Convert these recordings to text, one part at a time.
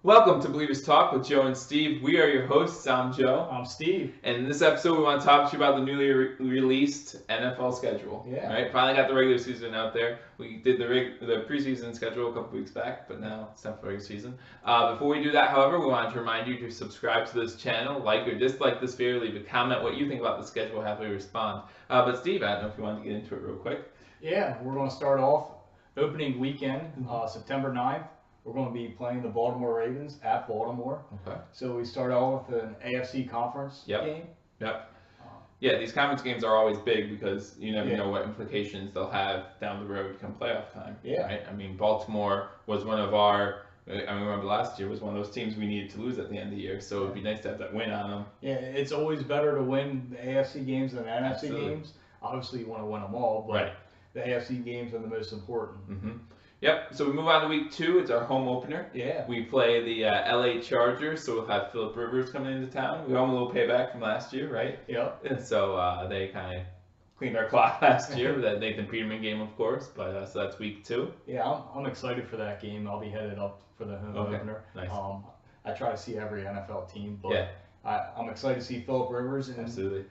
Welcome to Believers Talk with Joe and Steve. We are your hosts. I'm Joe. I'm Steve. And in this episode, we want to talk to you about the newly released NFL schedule. Yeah. Right? Finally got the regular season out there. We did the preseason schedule a couple weeks back, but now it's time for regular season. Before we do that, however, we wanted to remind you to subscribe to this channel, like or dislike this video, leave a comment what you think about the schedule, have we respond. But Steve, I don't know if you want to get into it real quick. Yeah, we're going to start off opening weekend, September 9th. We're going to be playing the Baltimore Ravens at Baltimore. Okay. So we start out with an AFC conference game. Yep. Yeah, these conference games are always big because you never Yeah. know what implications they'll have down the road come playoff time. Yeah. Right? I mean, Baltimore was one of our. I remember last year was one of those teams we needed to lose at the end of the year, so it'd be nice to have that win on them. Yeah, it's always better to win the AFC games than the NFC Absolutely. games. Obviously, you want to win them all, but Right. the AFC games are the most important. Mm-hmm. Yep. So we move on to week 2. It's our home opener. Yeah. We play the LA Chargers, so we'll have Philip Rivers coming into town. We owe him a little payback from last year, right? Yep. And so they kind of cleaned our clock last year with that Nathan Peterman game, of course. But so that's week 2. Yeah, I'm excited for that game. I'll be headed up for the home opener. Nice. I try to see every NFL team, but Yeah. I'm excited to see Philip Rivers. And Absolutely.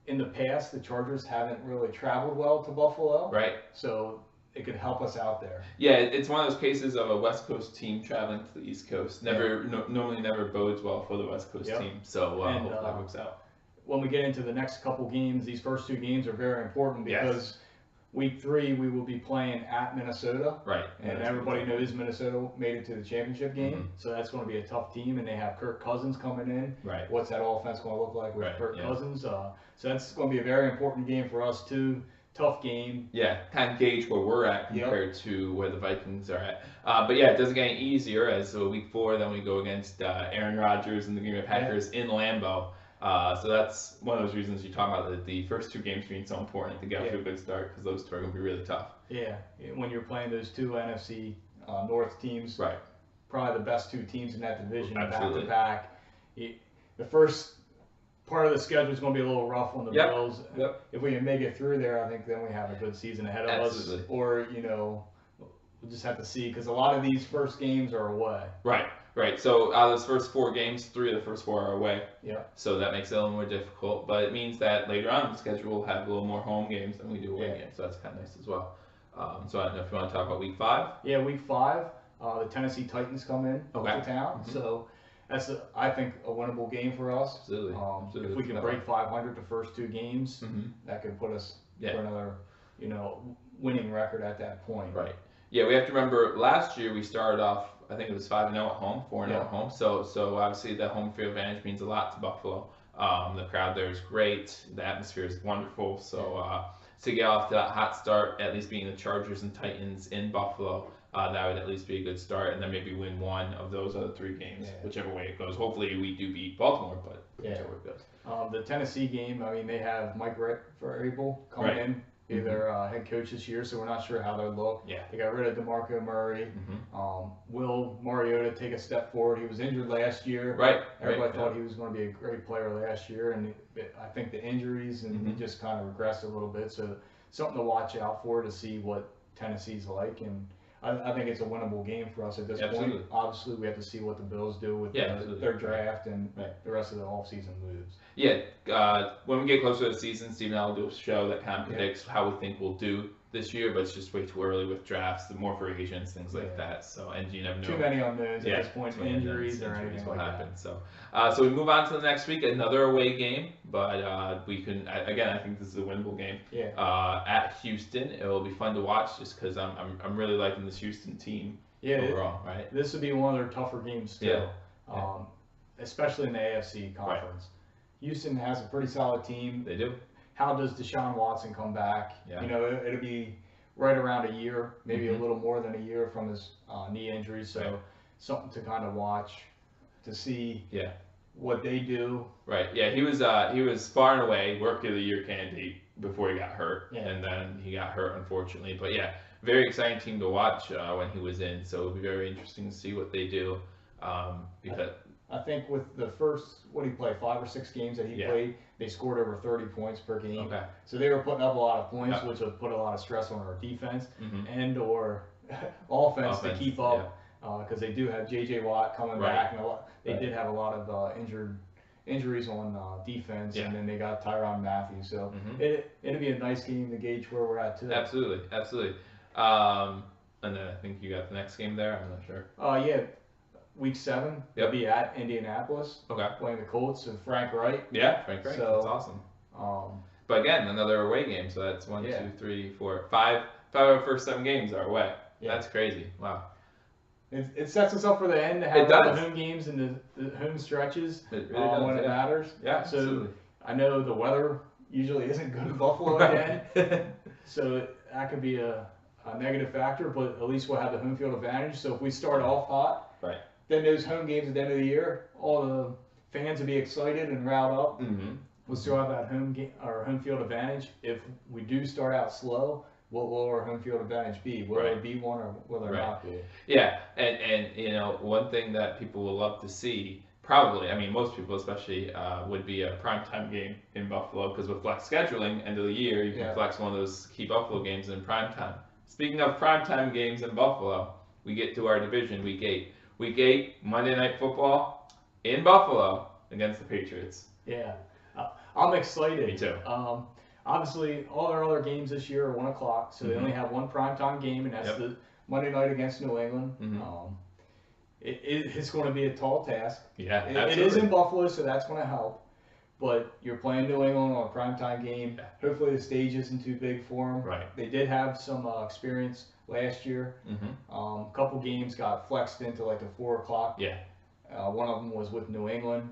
in the past, the Chargers haven't really traveled well to Buffalo. Right. So it could help us out there. Yeah, it's one of those cases of a West Coast team traveling to the East Coast. Normally never bodes well for the West Coast team. So And, hopefully that works out. When we get into the next couple games, these first 2 games are very important because week 3 we will be playing at Minnesota. Right. And everybody knows Minnesota made it to the championship game. So that's going to be a tough team. And they have Kirk Cousins coming in. Right. What's that offense going to look like with Right, Kirk yeah. Cousins? So that's going to be a very important game for us too. Tough game. Yeah, kind of gauge where we're at compared to where the Vikings are at. But yeah, it doesn't get any easier as week 4, then we go against Aaron Rodgers and the Green Bay Packers in Lambeau. So that's one of those reasons you talk about the first 2 games being so important to get off to a good start because those 2 are going to be really tough. Yeah, when you're playing those 2 NFC North teams, Right. probably the best 2 teams in that division Absolutely. back to back. The first part of the schedule is going to be a little rough on the Bills. Yep. If we can make it through there, I think then we have a good season ahead of Absolutely. us. Or, we'll just have to see because a lot of these first games are away. Right. So out of those first 4 games, 3 of the first 4 are away. Yeah. So that makes it a little more difficult. But it means that later on in the schedule, we'll have a little more home games than we do away games. So that's kind of nice as well. So I don't know if you want to talk about week 5. Yeah, week 5, the Tennessee Titans come in to town. So that's, I think, a winnable game for us. Absolutely. If we can break 500 the first 2 games, that could put us for another, winning record at that point. Right. Yeah, we have to remember last year we started off, I think it was 5-0 at home, 4-0 at home. So obviously the home field advantage means a lot to Buffalo. The crowd there is great. The atmosphere is wonderful. So to get off to that hot start, at least being the Chargers and Titans in Buffalo, that would at least be a good start. And then maybe win one of those other 3 games, whichever way it goes. Hopefully we do beat Baltimore, but whichever way it goes. The Tennessee game, I mean, they have Mike Vrabel coming in. Their head coach this year, so we're not sure how they'll look. Yeah. They got rid of DeMarco Murray. Will Mariota take a step forward? He was injured last year. Right. Everybody thought he was going to be a great player last year, and I think the injuries and he just kind of regressed a little bit. So something to watch out for to see what Tennessee's like, and I think it's a winnable game for us at this point. Obviously, we have to see what the Bills do with their draft and the rest of the offseason moves. Yeah, when we get closer to the season, Steve and I will do a show that kind of predicts how we think we'll do this year, but it's just way too early with drafts, the more free agents, things like that. So, and you never know. Too many unknowns at this point, injuries or anything will like happen. that. So we move on to the next week, another away game, but we can, again, I think this is a winnable game. Yeah. At Houston, it will be fun to watch just because I'm really liking this Houston team overall, right? This would be one of their tougher games too, especially in the AFC conference. Right. Houston has a pretty solid team. They do. How does Deshaun Watson come back? Yeah. It'll be right around a year, maybe a little more than a year from his knee injury. So something to kind of watch to see what they do. Right. Yeah. He was far and away Rookie of the Year candidate before he got hurt, and then he got hurt unfortunately. But yeah, very exciting team to watch when he was in. So it'll be very interesting to see what they do. Because I think with the first, what did he play, 5 or 6 games that he played, they scored over 30 points per game. Okay. So they were putting up a lot of points, which would put a lot of stress on our defense and or offense to keep up because they do have J.J. Watt coming Right. back, and they Right. did have a lot of injuries on defense, Yeah. and then they got Tyrann Mathieu. So it'd be a nice game to gauge where we're at too. Absolutely, absolutely. And then I think you got the next game there. I'm not sure. Yeah, week 7, they'll be at Indianapolis Okay. playing the Colts and Frank Wright. Yeah, Frank. So, That's awesome. But again, another away game. So that's 1, 2, 3, 4, 5. 5 of our first 7 games are away. Yeah. That's crazy. Wow. It sets us up for the end to have all the home games and the home stretches it really does, when it matters. Yeah, so absolutely. I know the weather usually isn't good in Buffalo again, so that could be a negative factor, but at least we'll have the home field advantage. So if we start off hot, right, then those home games at the end of the year, all the fans will be excited and riled up. Mm-hmm. We'll still have that home field advantage. If we do start out slow, what will our home field advantage be? Will it be one or will it not be? Yeah, and you know, one thing that people will love to see, probably, I mean, most people especially, would be a primetime game in Buffalo, because with flex scheduling, end of the year, you can flex one of those key Buffalo games in primetime. Speaking of primetime games in Buffalo, we get to our division, Week 8. Week 8, Monday Night Football in Buffalo against the Patriots. Yeah, I'm excited. Me too. Obviously, all our other games this year are 1 o'clock, so they only have one primetime game, and that's the Monday night against New England. It's going to be a tall task. Yeah, it is in Buffalo, so that's going to help. But you're playing New England on a primetime game. Yeah. Hopefully the stage isn't too big for them. Right. They did have some experience last year. A couple games got flexed into like the 4 o'clock. Yeah. One of them was with New England.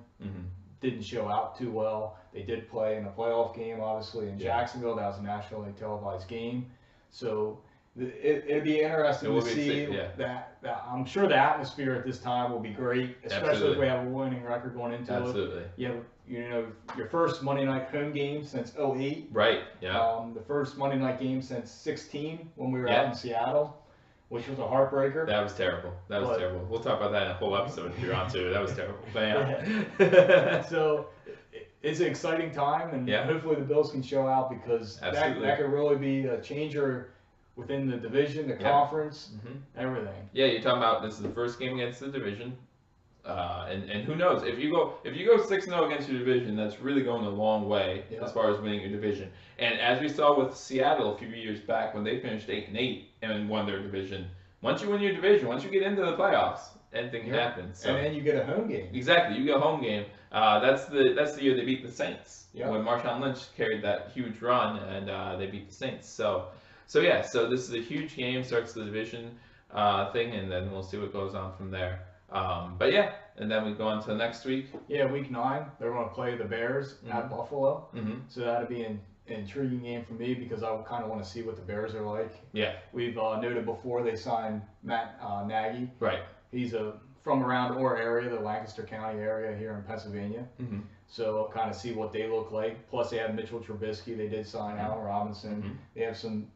Didn't show out too well. They did play in a playoff game, obviously, in Jacksonville. That was a nationally televised game. So it'd be interesting to see that. I'm sure the atmosphere at this time will be great, especially if we have a winning record going into it. Absolutely. You know, your first Monday night home game since 2008. Right, yeah. The first Monday night game since 2016 when we were out in Seattle, which was a heartbreaker. That was terrible. That was terrible. We'll talk about that in a whole episode if you're on to it. That was terrible. But So it's an exciting time, and hopefully the Bills can show out, because that could really be a changer within the division, the conference, everything. Yeah, you're talking about this is the first game against the division. And who knows, if you go 6-0 against your division, that's really going a long way as far as winning your division. And as we saw with Seattle a few years back when they finished 8-8 and won their division, once you win your division, once you get into the playoffs, anything can happen. So, and then you get a home game. Exactly, you get a home game. That's the year they beat the Saints when Marshawn Lynch carried that huge run, and they beat the Saints. So this is a huge game, starts the division thing, and then we'll see what goes on from there. But and then we go on to next week. Yeah, week 9, they're going to play the Bears at Buffalo. So that'll be an intriguing game for me, because I kind of want to see what the Bears are like. Yeah. We've noted before they signed Matt Nagy. Right. He's from around our area, the Lancaster County area here in Pennsylvania. So kind of see what they look like. Plus they have Mitchell Trubisky. They did sign Allen Robinson. They have some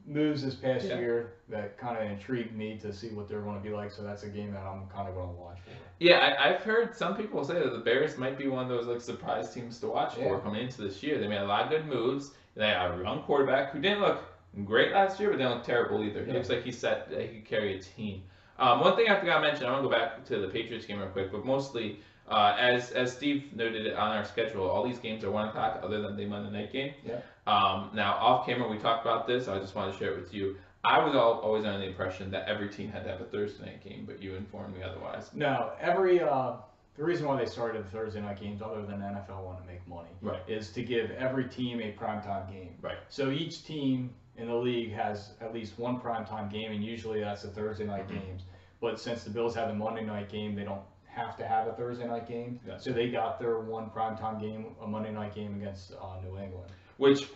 moves this past year that kind of intrigued me to see what they're going to be like. So that's a game that I'm kind of going to watch for. Yeah, I've heard some people say that the Bears might be one of those like surprise teams to watch for coming into this year. They made a lot of good moves. They have a young quarterback who didn't look great last year, but didn't look terrible either. He looks like he could carry a team. One thing I forgot to mention, I want to go back to the Patriots game real quick, but mostly, as Steve noted on our schedule, all these games are 1 o'clock other than the Monday night game. Yeah. Now, off camera, we talked about this. I just wanted to share it with you. I was always under the impression that every team had to have a Thursday night game, but you informed me otherwise. No, the reason why they started the Thursday night games, other than the NFL wanting to make money, is to give every team a primetime game. Right. So each team in the league has at least one primetime game, and usually that's the Thursday night games. But since the Bills have a Monday night game, they don't have to have a Thursday night game. Yeah. So they got their one primetime game, a Monday night game against New England. Which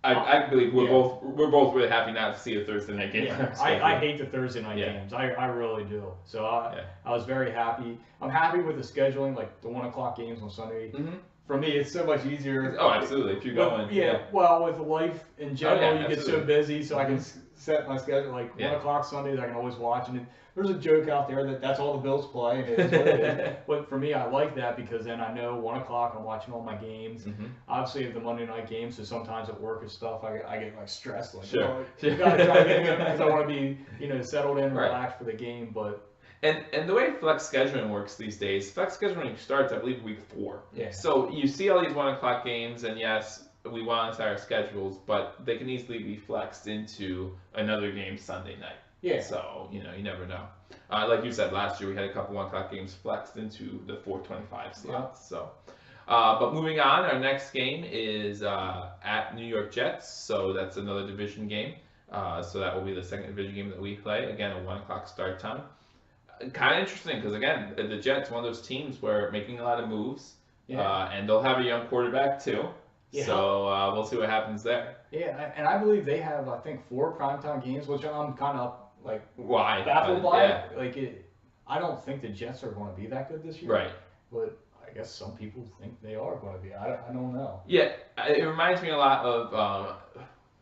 I believe we're both really happy not to see a Thursday night game. Yeah. I hate the Thursday night games. I really do. So I was very happy. I'm happy with the scheduling, like the 1 o'clock games on Sunday. For me, it's so much easier. Oh, absolutely. If you're going. Well, with life in general, you get so busy, so I can set my schedule. Like 1 o'clock Sundays, I can always watch. And there's a joke out there that's all the Bills play. And it's what it is. But for me, I like that, because then I know 1 o'clock, I'm watching all my games. Obviously, if the Monday night games, so sometimes at work and stuff, I get like stressed. Like, you got to try to get in because I want to be settled in, relaxed for the game. But And the way flex scheduling works these days, flex scheduling starts, I believe, week 4. Yeah. So you see all these 1 o'clock games, and yes, we monitor our schedules, but they can easily be flexed into another game Sunday night. Yeah. So, you never know. Like you said, last year we had a couple 1 o'clock games flexed into the 4:25 slots. So, but moving on, our next game is at New York Jets. So that's another division game. So that will be the second division game that we play. Again, a 1 o'clock start time. Kind of interesting because, again, the Jets, one of those teams where making a lot of moves, and they'll have a young quarterback too. Yeah. So we'll see what happens there. Yeah, and I believe they have, I think, 4 primetime games, which I'm kind of baffled by. Yeah. I don't think the Jets are going to be that good this year. Right. But I guess some people think they are going to be. I don't know. Yeah, it reminds me a lot of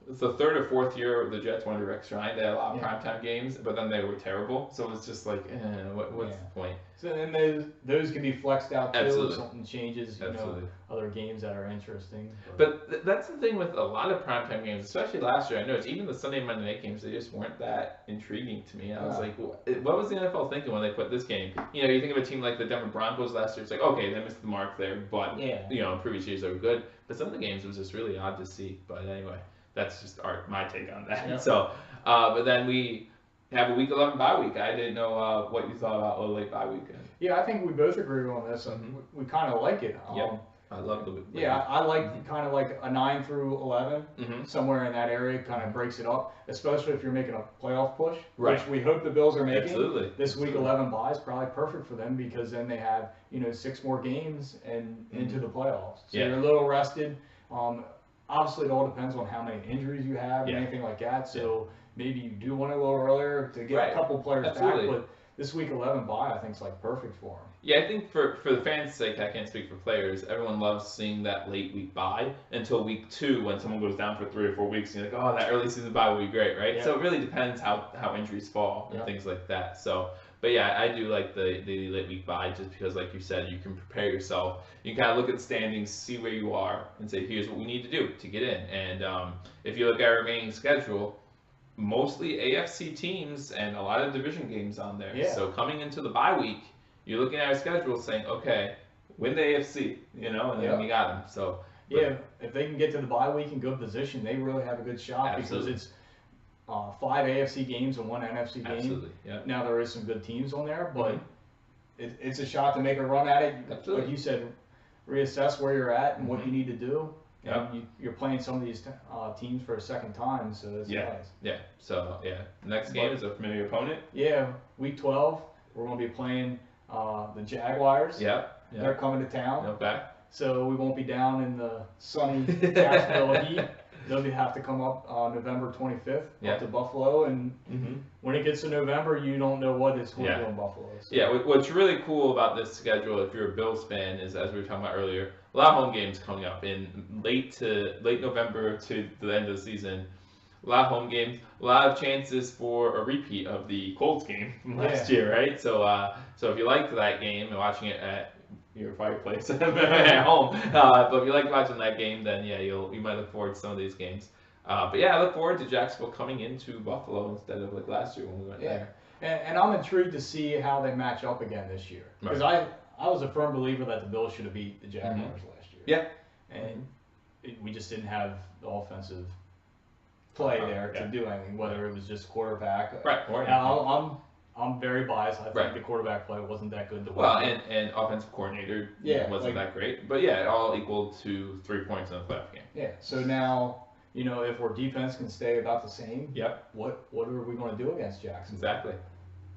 it's the 3rd or 4th year the Jets won to Rex Ryan. They had a lot of primetime games, but then they were terrible. So it's just like, what's the point? So then those can be flexed out too. Absolutely. If something changes, other games that are interesting. But that's the thing with a lot of primetime games, especially last year. I noticed even the Sunday and Monday night games, they just weren't that intriguing to me. I was like, what was the NFL thinking when they put this game? You think of a team like the Denver Broncos last year. It's like, okay, they missed the mark there, but in previous years they were good. But some of the games it was just really odd to see. But anyway. That's just my take on that. Yep. So, but then we have a week 11 bye week. I didn't know what you thought about a late bye week. Yeah, I think we both agree on this. We kind of like it. I love the week. Yeah, I like kind of like a 9 through 11, somewhere in that area. Kind of breaks it up, especially if you're making a playoff push, which we hope the Bills are making. Absolutely. This week 11 bye is probably perfect for them because then they have 6 more games and into the playoffs. So you're a little rested. Obviously, it all depends on how many injuries you have and anything like that. So maybe you do want to go earlier to get a couple players back. But this week 11 bye, I think, is perfect for them. Yeah, I think for the fans' sake, I can't speak for players. Everyone loves seeing that late week bye until week 2 when someone goes down for 3 or 4 weeks. And you're like, oh, that early season bye will be great, right? So it really depends how injuries fall and things like that. So. But yeah, I do like the late week bye just because, like you said, you can prepare yourself. You can kind of look at the standings, see where you are, and say, here's what we need to do to get in. And if you look at our remaining schedule, mostly AFC teams and a lot of division games on there. Yeah. So coming into the bye week, you're looking at our schedule saying, okay, win the AFC, and then we got them. So if they can get to the bye week in good position, they really have a good shot because it's 5 AFC games and 1 NFC game. Absolutely, yeah. Now there is some good teams on there, but it's a shot to make a run at it. Absolutely. Like you said, reassess where you're at and what you need to do. And you're playing some of these teams for a second time, so it's nice. Yeah. So next game is a familiar opponent. Yeah, week 12, we're going to be playing the Jaguars. They're coming to town. Okay. So we won't be down in the sunny Jacksonville heat. They'll have to come up November 25th up to Buffalo, and when it gets to November, you don't know what it's going to do in Buffalo. So. Yeah, what's really cool about this schedule, if you're a Bills fan, is as we were talking about earlier, a lot of home games coming up in late November to the end of the season. A lot of home games, a lot of chances for a repeat of the Colts game from last year, right? So, so if you liked that game and watching it at your fireplace at home. But if you like watching that game, then you might look forward to some of these games. But I look forward to Jacksonville coming into Buffalo instead of like last year when we went there. And I'm intrigued to see how they match up again this year because I was a firm believer that the Bills should have beat the Jaguars last year. Yeah. And we just didn't have the offensive play there to do anything, whether it was just quarterback. Right. I'm very biased. I think the quarterback play wasn't that good. And offensive coordinator wasn't that great. But it all equal to 3 points in a playoff game. Yeah. So now, if our defense can stay about the same, what are we going to do against Jacksonville? Exactly.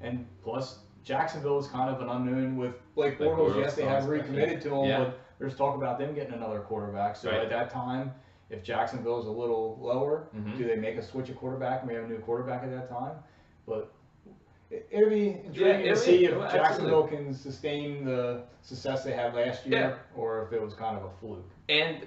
And plus, Jacksonville is kind of an unknown with Blake Bortles. Yes, they have recommitted to him, but there's talk about them getting another quarterback. So at that time, if Jacksonville is a little lower, do they make a switch of quarterback? We have a new quarterback at that time, but it'll be intriguing to see if Jacksonville can sustain the success they had last year, or if it was kind of a fluke. And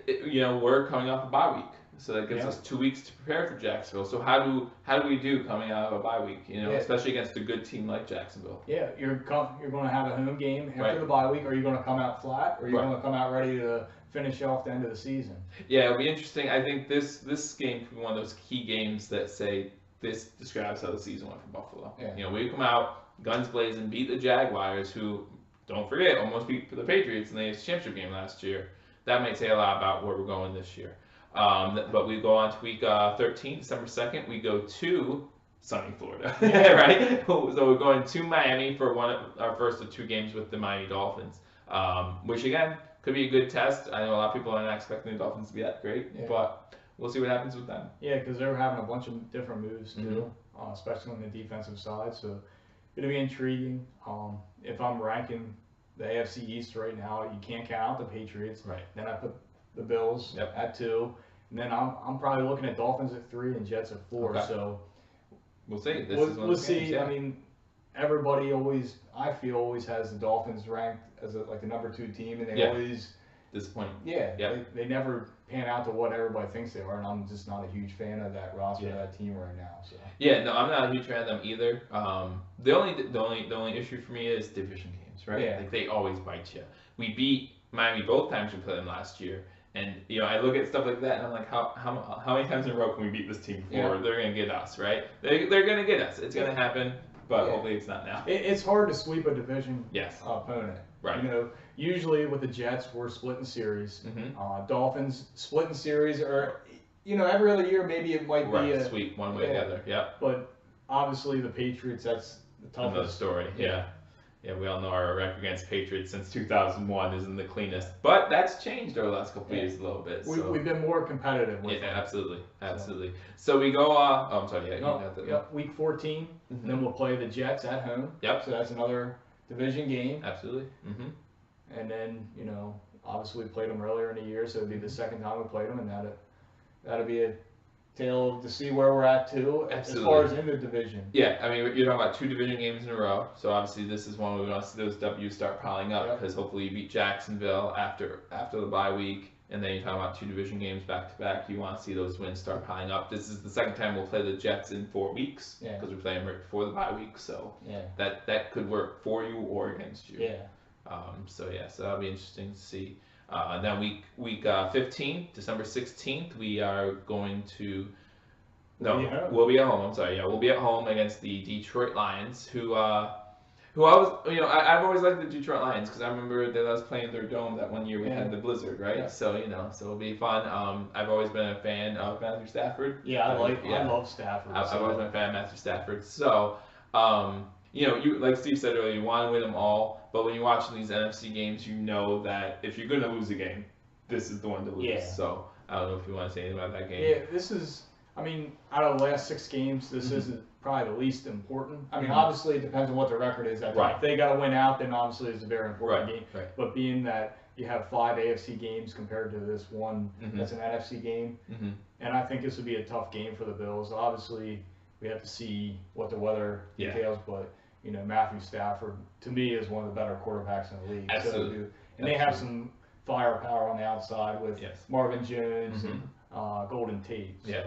we're coming off a bye week, so that gives us 2 weeks to prepare for Jacksonville. So how do we do coming out of a bye week? Especially against a good team like Jacksonville. Yeah, you're going to have a home game after the bye week. Are you going to come out flat, or are you going to come out ready to finish off the end of the season? Yeah, it'll be interesting. I think this game could be one of those key games that say this describes how the season went for Buffalo. We come out, guns blazing, beat the Jaguars, who, don't forget, almost beat the Patriots in the AFC Championship game last year. That might say a lot about where we're going this year. But we go on to week 13, December 2nd. We go to sunny Florida, right? So we're going to Miami for our first of 2 games with the Miami Dolphins, which again could be a good test. I know a lot of people are not expecting the Dolphins to be that great, but we'll see what happens with them. Yeah, because they're having a bunch of different moves too, especially on the defensive side. So it'll be intriguing. If I'm ranking the AFC East right now, you can't count out the Patriots. Right. Then I put the Bills at 2, and then I'm probably looking at Dolphins at 3 and Jets at 4. Okay. So we'll see. We'll see. Games, yeah. I mean, everybody always has the Dolphins ranked as like the number 2 team, and they always disappointing. Yeah. They never pan out to what everybody thinks they are, and I'm just not a huge fan of that roster, of that team right now. So. Yeah, no, I'm not a huge fan of them either. The only issue for me is division games, right? Yeah. Like they always bite you. We beat Miami both times we played them last year, and I look at stuff like that and I'm like, how many times in a row can we beat this team before they're gonna get us, right? They're gonna get us. It's gonna happen, but hopefully it's not now. It's hard to sweep a division opponent. Right. Usually with the Jets, we're splitting series. Dolphins splitting series, or every other year maybe it might be a sweep one way or the other. Yeah. But obviously the Patriots, that's the toughest. Another story. Yeah. Yeah, we all know our record against Patriots since 2001 isn't the cleanest, but that's changed over the last couple of years a little bit. So. We've been more competitive with them. Absolutely. So we go. I'm sorry. Week 14, then we'll play the Jets at home. Yep. So that's another division game. Absolutely. And then obviously we played them earlier in the year, so it'll be the second time we played them, and that'll be a tale to see where we're at too, as far as in the division. Yeah, I mean, you're talking about 2 division games in a row, so obviously this is one where we want to see those W's start piling up, because hopefully you beat Jacksonville after the bye week, and then you're talking about 2 division games back to back. You want to see those wins start piling up. This is the second time we'll play the Jets in 4 weeks, because we play them right before the bye week, so that could work for you or against you. Yeah. So that'll be interesting to see. And then week 15, December 16th, we are going to. We'll be at home. I'm sorry. Yeah, we'll be at home against the Detroit Lions, who I was, I've always liked the Detroit Lions because I remember that I was playing their dome that one year we had the blizzard, right? Yeah. So so it'll be fun. I've always been a fan of Matthew Stafford. Yeah, I love Stafford. I've always been a fan of Matthew Stafford. So you like Steve said earlier, you want to win them all, but when you're watching these NFC games, you know that if you're going to lose a game, this is the one to lose. Yeah. So I don't know if you want to say anything about that game. Yeah, this is. I mean, out of the last 6 games, this isn't probably the least important. I mean, obviously it depends on what the record is. If they got to win out, then obviously it's a very important game. Right. But being that you have 5 AFC games compared to this one that's an NFC game, and I think this would be a tough game for the Bills. Obviously, we have to see what the weather entails, but Matthew Stafford to me is one of the better quarterbacks in the league. Absolutely. And they have some firepower on the outside with Marvin Jones and Golden Tate. So.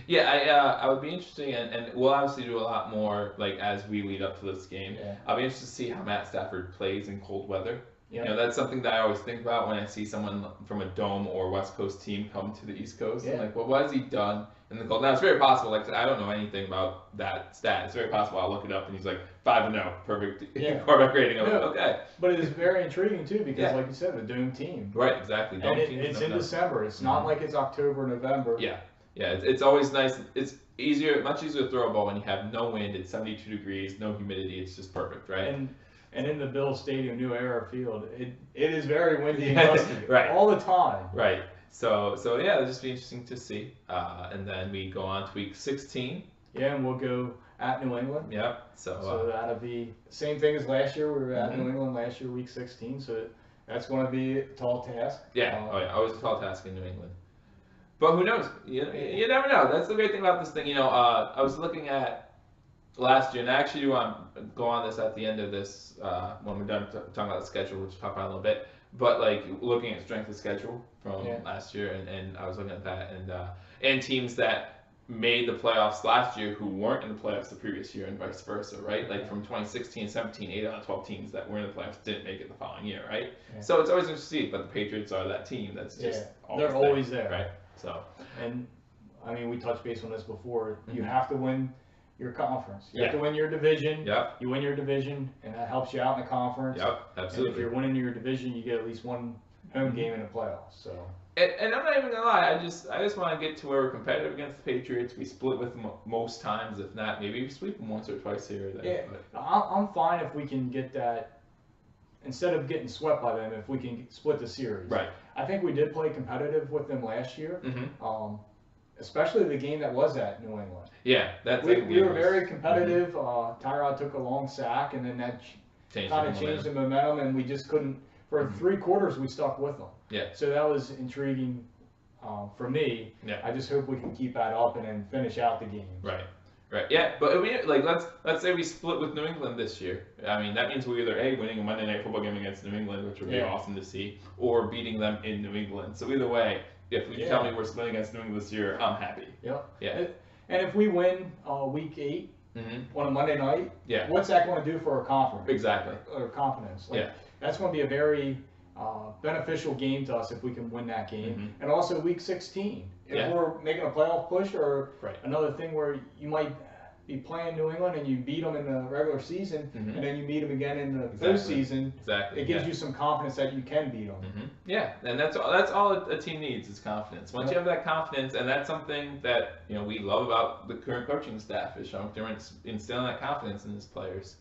I would be interested, and we'll obviously do a lot more as we lead up to this game. I'll be interested to see how Matt Stafford plays in cold weather. That's something that I always think about when I see someone from a dome or West Coast team come to the East Coast. I'm like, what has he done in the cold? Now it's very possible. I don't know anything about that stat. It's very possible I'll look it up and he's 5-0, perfect quarterback rating. I'm okay. But it is very intriguing too because, like you said, the doomed team. Right, exactly. And it's in December. It's not like it's October, November. Yeah. It's always nice. It's much easier to throw a ball when you have no wind. It's 72 degrees, no humidity. It's just perfect, right? And in the Bills Stadium, New Era Field, it is very windy and gusty all the time. Right. So it'll just be interesting to see. And then we go on to week 16. Yeah, and we'll go at New England. Yep. So that'll be same thing as last year. We were at New England last year, week 16. So that's going to be a tall task. Yeah. Always a tall task in New England. But who knows? You never know. That's the great thing about this thing. I was looking at last year, and I actually want to go on this at the end of this when we're done talking about the schedule, which we'll talk about in a little bit. But looking at strength of schedule from last year, and I was looking at that, and teams that made the playoffs last year who weren't in the playoffs the previous year, and vice versa, right? From 2016, 17, 8 out of 12 teams that were in the playoffs didn't make it the following year, right? Yeah. So it's always interesting to see, but the Patriots are that team that's just always there, right? So and I mean we touched base on this before. You have to win your conference. You Yeah. have to win your division. Yep. You win your division, and that helps you out in the conference. Yep. And Absolutely. if you're winning your division, you get at least one home game in the playoffs. So. And I'm not even gonna lie, I just want to get to where we're competitive against the Patriots. We split with them most times, if not, maybe we sweep them once or twice here or there. Yeah, But I'm fine if we can get that. Instead of getting swept by them, if we can split the series. right. I think we did play competitive with them last year, especially the game that was at New England. Yeah, that's We were very competitive. Tyrod took a long sack, and then that kind of changed the momentum, and we just couldn't. For 3 quarters, we stuck with them. Yeah. So that was intriguing for me. Yeah. I just hope we can keep that up and then finish out the game. Right. Right. Yeah, but we like let's say we split with New England this year. I mean, that means we're either winning a Monday Night Football game against New England, which would be awesome to see, or beating them in New England. So either way, if you tell me we're splitting against New England this year, I'm happy. Yep. Yeah. And if we win week 8 on a Monday night, what's that going to do for our conference? Exactly. Or confidence? Like, that's going to be a very beneficial game to us if we can win that game. And also week 16, if we're making a playoff push or another thing where you might be playing New England and you beat them in the regular season and then you meet them again in the postseason, it gives you some confidence that you can beat them. Yeah, and that's all a team needs is confidence. Once you have that confidence, and that's something that we love about the current coaching staff is Sean McDermott instilling that confidence in his players.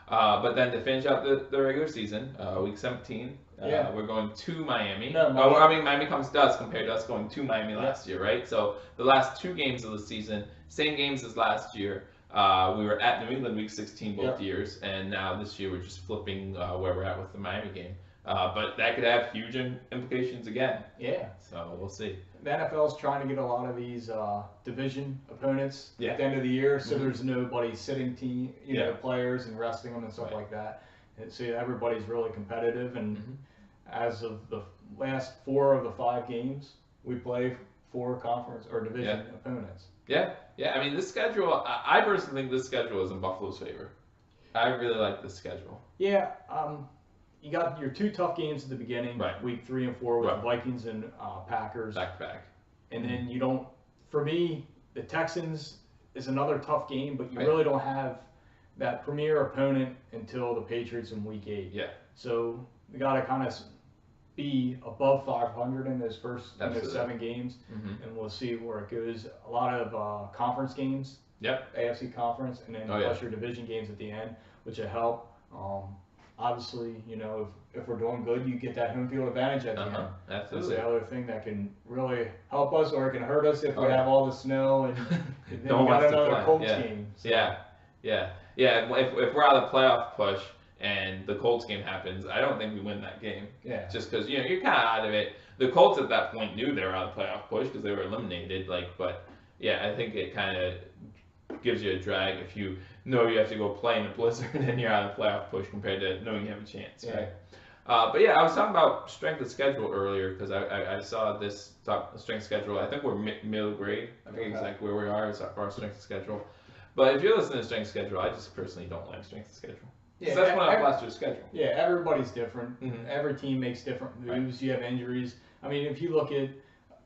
But then to finish out the regular season, week 17, we're going to Miami. Miami comes to us compared to us going to Miami last year, right? So the last 2 games of the season, same games as last year. We were at New England week 16 both years, and now this year we're just flipping where we're at with the Miami game. But that could have huge implications again. Yeah. So we'll see. The NFL's trying to get a lot of these division opponents at the end of the year, so there's nobody sitting players and resting them and stuff like that. And so everybody's really competitive, and as of the last 4 of the 5 games, we play 4 conference or division opponents. Yeah. I mean, this schedule, I personally think this schedule is in Buffalo's favor. I really like this schedule. Yeah. You got your 2 tough games at the beginning, week 3 and 4 with the Vikings and Packers. Back to back. And then you don't, for me, the Texans is another tough game, but you really don't have that premier opponent until the Patriots in week 8. Yeah. So we got to kind of be above 500 in those first 7 games, and we'll see where it goes. A lot of conference games, AFC conference, and then plus your division games at the end, which will help. Obviously, if we're doing good, you get that home field advantage at the end. Absolutely. That's the other thing that can really help us, or it can hurt us if we have all the snow and then Don't we got want to another play. Colts game. So. Yeah. If we're out of the playoff push and the Colts game happens, I don't think we win that game. Yeah. Just because you're kind of out of it. The Colts at that point knew they were out of the playoff push because they were eliminated. But I think it kind of gives you a drag if you know you have to go play in a blizzard and you're out of the playoff push compared to knowing you have a chance, right? But I was talking about strength of schedule earlier because I saw this strength schedule. I think we're middle grade. I think exactly where we are as far as strength of schedule. But if you're listening to strength schedule, I just personally don't like strength of schedule. Yeah, that's one of last year's schedule. Yeah, everybody's different. Every team makes different moves. You have injuries. I mean, if you look at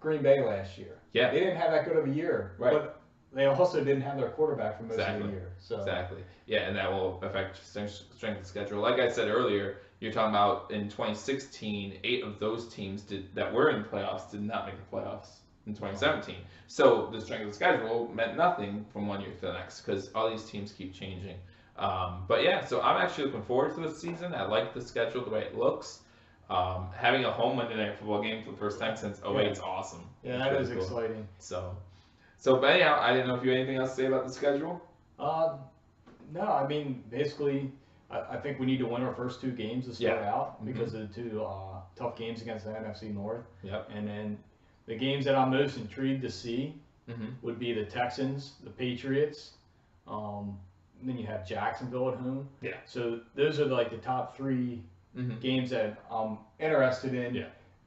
Green Bay last year, they didn't have that good of a year. But they also didn't have their quarterback for most of the year. So. Exactly. Yeah, and that will affect strength of schedule. Like I said earlier, you're talking about in 2016, 8 of those teams that were in the playoffs did not make the playoffs in 2017. So the strength of schedule meant nothing from one year to the next because all these teams keep changing. So I'm actually looking forward to this season. I like the schedule, the way it looks. Having a home Monday Night Football game for the first time since 2008 is awesome. Yeah, that is exciting. So, but anyhow, I didn't know if you had anything else to say about the schedule. No, I mean, basically, I think we need to win our first 2 games to start out because of the 2 tough games against the NFC North. Yep. And then the games that I'm most intrigued to see would be the Texans, the Patriots, then you have Jacksonville at home. Yeah. So those are like the top 3 games that I'm interested in. Yeah.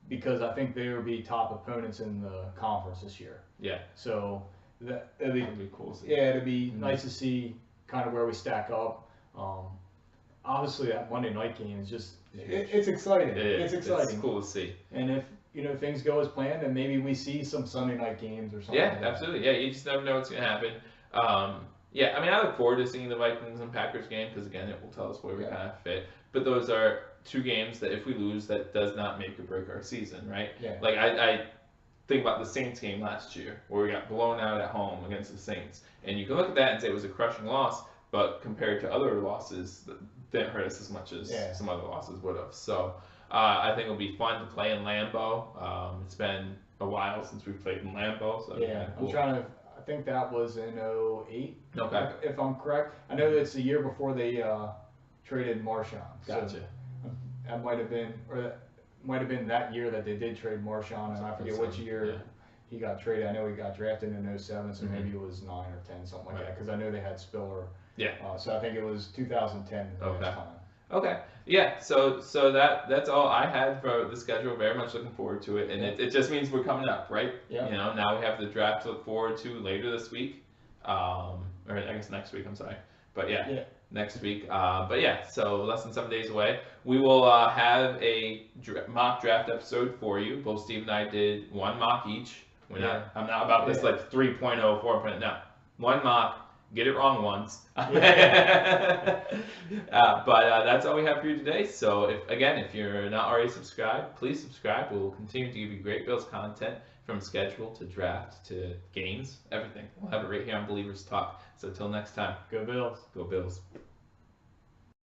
Because I think they will be top opponents in the conference this year. Yeah. So it'd be cool. Yeah, it'd be nice to see kind of where we stack up. Obviously, that Monday night game is just it's exciting. It's exciting. It's cool to see. And if things go as planned, then maybe we see some Sunday night games or something. Yeah, absolutely. Yeah, you just never know what's gonna happen. Yeah, I mean, I look forward to seeing the Vikings and Packers game because again, it will tell us where we kind of fit. But those are two games that if we lose, that does not make or break our season, right? Yeah. Like I think about the Saints game last year where we got blown out at home against the Saints, and you can look at that and say it was a crushing loss, but compared to other losses, that didn't hurt us as much as some other losses would have. So I think it'll be fun to play in Lambeau. It's been a while since we've played in Lambeau, so Yeah, cool. I'm trying to. I think that was in '08. Okay. If I'm correct, I know it's the year before they traded Marshawn. Gotcha. So that might have been, or that might have been that year that they did trade Marshawn, and I forget which year he got traded. I know he got drafted in '07, so maybe it was 9 or 10, something like that. Because I know they had Spiller. Yeah. So I think it was 2010 the last time. Okay. Yeah. So that's all I had for the schedule. Very much looking forward to it, and it just means we're coming up, right? Yeah. You know, now we have the draft to look forward to later this week, or I guess next week. I'm sorry, but yeah. Next week. But yeah, so less than 7 days away. We will have a mock draft episode for you. Both Steve and I did one mock each. I'm not about this like 3.0, 4.0. No, one mock. Get it wrong once. But that's all we have for you today. So if you're not already subscribed, please subscribe. We'll continue to give you great Bills content from schedule to draft to games, everything. We'll have it right here on Believers Talk. So until next time, Go Bills. Go Bills.